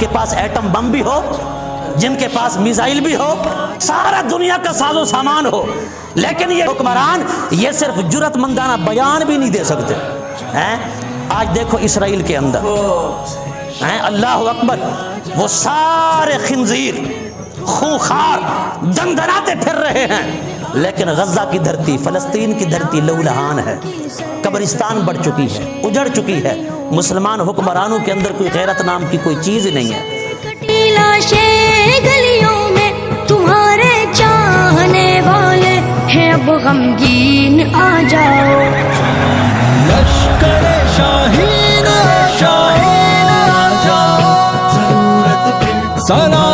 کے پاس atom bomb بھی ہو، جن کے پاس میزائل بھی ہو، سارا دنیا کا ساز و سامان ہو، لیکن یہ حکمران یہ صرف جرأت مندانہ بیان بھی نہیں دے سکتے ہیں۔ آج دیکھو اسرائیل کے اندر ہیں، اللہ اکبر، وہ سارے خنزیر خونخوار دندناتے پھر رہے ہیں، لیکن غزہ کی دھرتی، فلسطین کی دھرتی لہولہان ہے، قبرستان بڑھ چکی ہے، اجڑ چکی ہے، مسلمان حکمرانوں کے اندر کوئی غیرت نام کی کوئی چیز نہیں ہے۔ کٹی لاشیں گلیوں میں تمہارے چاہنے والے ہیں، اب غمگین آ جاؤ، لشکر شاہین آ جاؤ، ضرورت پہ سلام